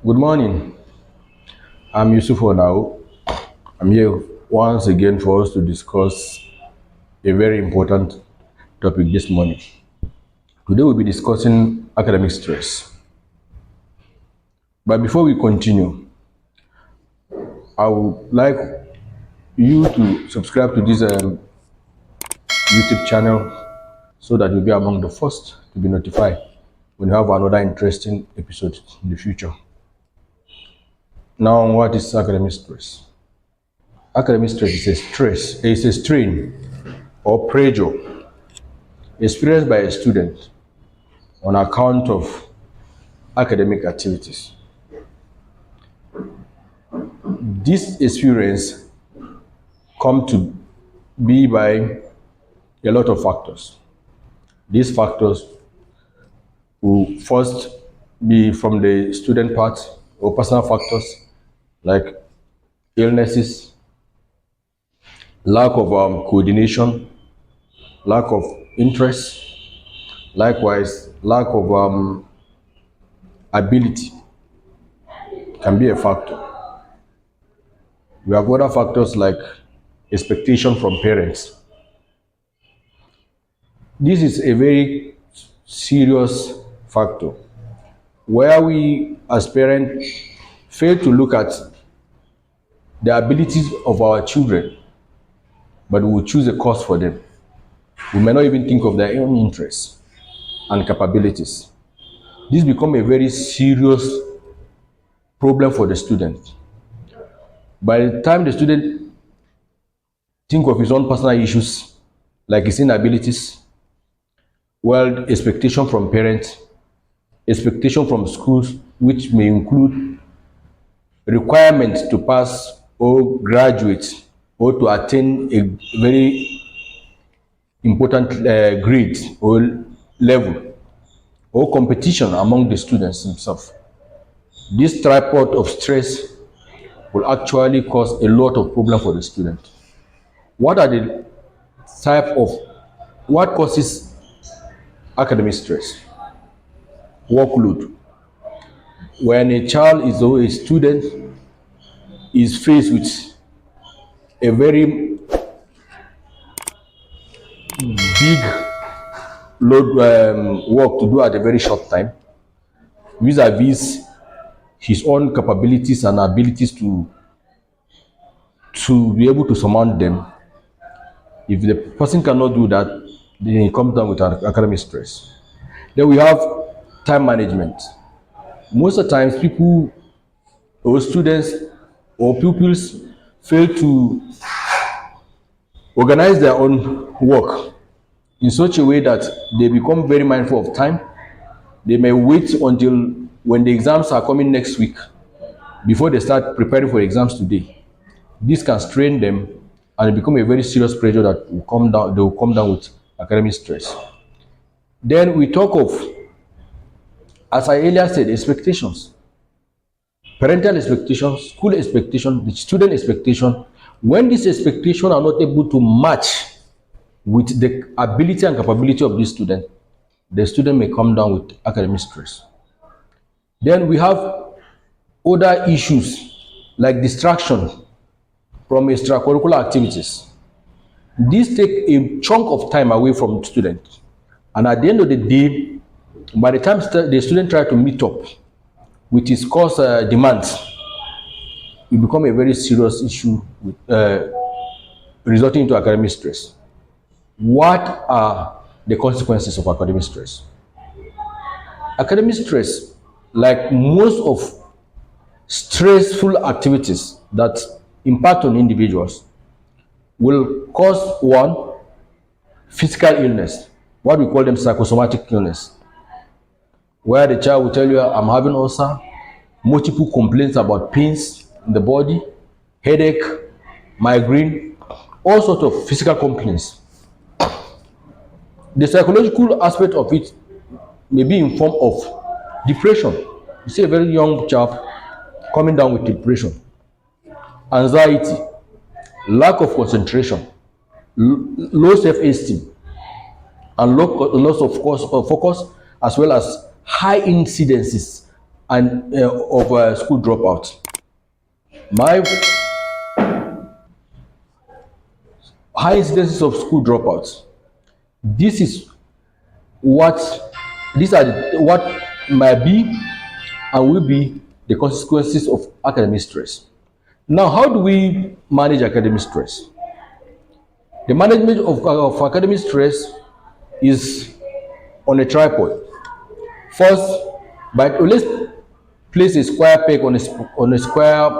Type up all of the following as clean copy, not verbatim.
Good morning. I'm Yusuf Onawo. I'm here once again for us to discuss a very important topic this morning. Today we'll be discussing academic stress. But before we continue, I would like you to subscribe to this YouTube channel so that you'll be among the first to be notified when we have another interesting episode in the future. Now, what is academic stress? Academic stress is a strain or pressure experienced by a student on account of academic activities. This experience come to be by a lot of factors. These factors will first be from the student part or personal factors like illnesses, lack of coordination, lack of interest, likewise lack of ability can be a factor. We have other factors like expectation from parents. This is a very serious factor where we as parents fail to look at the abilities of our children, but we will choose a course for them. We may not even think of their own interests and capabilities. This becomes a very serious problem for the student. By the time the student think of his own personal issues, like his inabilities, well, expectation from parents, expectation from schools, which may include requirements to pass or graduate or to attain a very important grade or level, or competition among the students themselves. This tripod of stress will actually cause a lot of problem for the student. What are the what causes academic stress? Workload. When a child is or a student is faced with a very big load work to do at a very short time, vis-a-vis his own capabilities and abilities to be able to surmount them. If the person cannot do that, then he comes down with academic stress. Then we have time management. Most of the times, people or students or pupils fail to organize their own work in such a way that they become very mindful of time. They may wait until when the exams are coming next week before they start preparing for exams today. This can strain them and become a very serious pressure that will come down. They will come down with academic stress. Then we talk of, as I earlier said, expectations, parental expectations, school expectations, the student expectation. When these expectations are not able to match with the ability and capability of this student, the student may come down with academic stress. Then we have other issues like distraction from extracurricular activities. These take a chunk of time away from students. And at the end of the day, by the time the student tries to meet up with his course demands, it becomes a very serious issue with, resulting into academic stress. What are the consequences of academic stress? Academic stress, like most of stressful activities that impact on individuals, will cause one, physical illness, what we call them psychosomatic illness, where the child will tell you, I'm having ulcer, multiple complaints about pains in the body, headache, migraine, all sorts of physical complaints. The psychological aspect of it may be in form of depression. You see a very young child coming down with depression, anxiety, lack of concentration, low self-esteem, and loss of focus, as well as high incidences and of school dropouts. My high incidences of school dropouts. This is what what might be and will be the consequences of academic stress. Now, how do we manage academic stress? The management of academic stress is on a tripod. First, by let's place a square peg on a square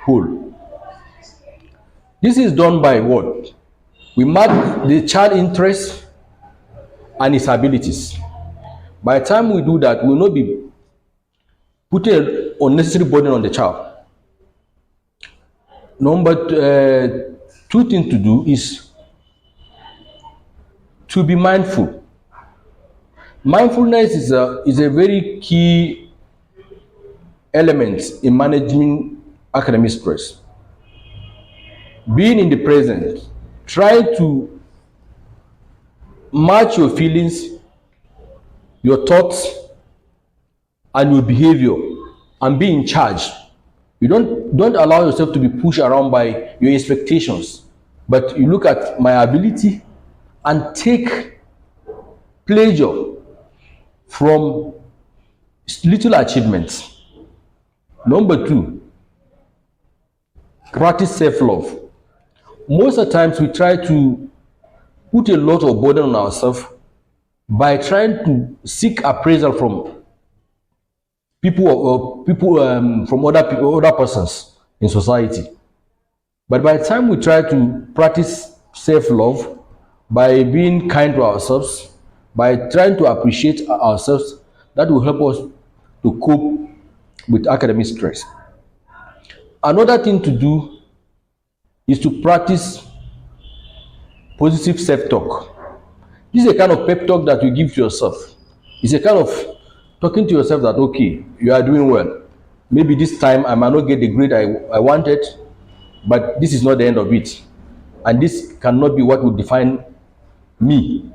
hole. This is done by what? We mark the child interest and his abilities. By the time we do that, we will not be putting an unnecessary burden on the child. Number two thing to do is to be mindful. Mindfulness is a very key element in managing academic stress. Being in the present, try to match your feelings, your thoughts, and your behavior, and be in charge. You don't allow yourself to be pushed around by your expectations, but you look at my ability and take pleasure from little achievements. Number two, practice self-love. Most of the times we try to put a lot of burden on ourselves by trying to seek appraisal from from other persons in society. But by the time we try to practice self-love by being kind to ourselves, by trying to appreciate ourselves, that will help us to cope with academic stress. Another thing to do is to practice positive self-talk. This is a kind of pep talk that you give to yourself. It's a kind of talking to yourself that, okay, you are doing well. Maybe this time I might not get the grade I wanted, but this is not the end of it. And this cannot be what will define me.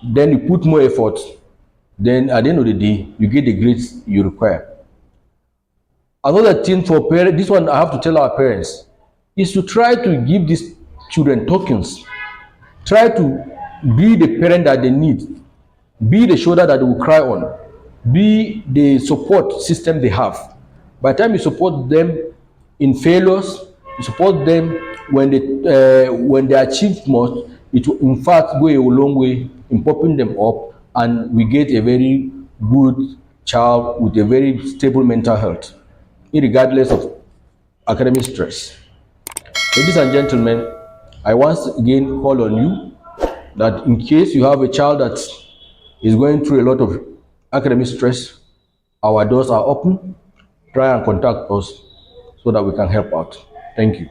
Then you put more effort. Then at the end of the day, you get the grades you require. Another thing for parents, this one I have to tell our parents, is to try to give these children tokens. Try to be the parent that they need. Be the shoulder that they will cry on. Be the support system they have. By the time you support them in failures, you support them when they achieve much, it will in fact go a long way in popping them up, and we get a very good child with a very stable mental health, regardless of academic stress. Ladies and gentlemen, I once again call on you that in case you have a child that is going through a lot of academic stress, our doors are open. Try and contact us so that we can help out. Thank you.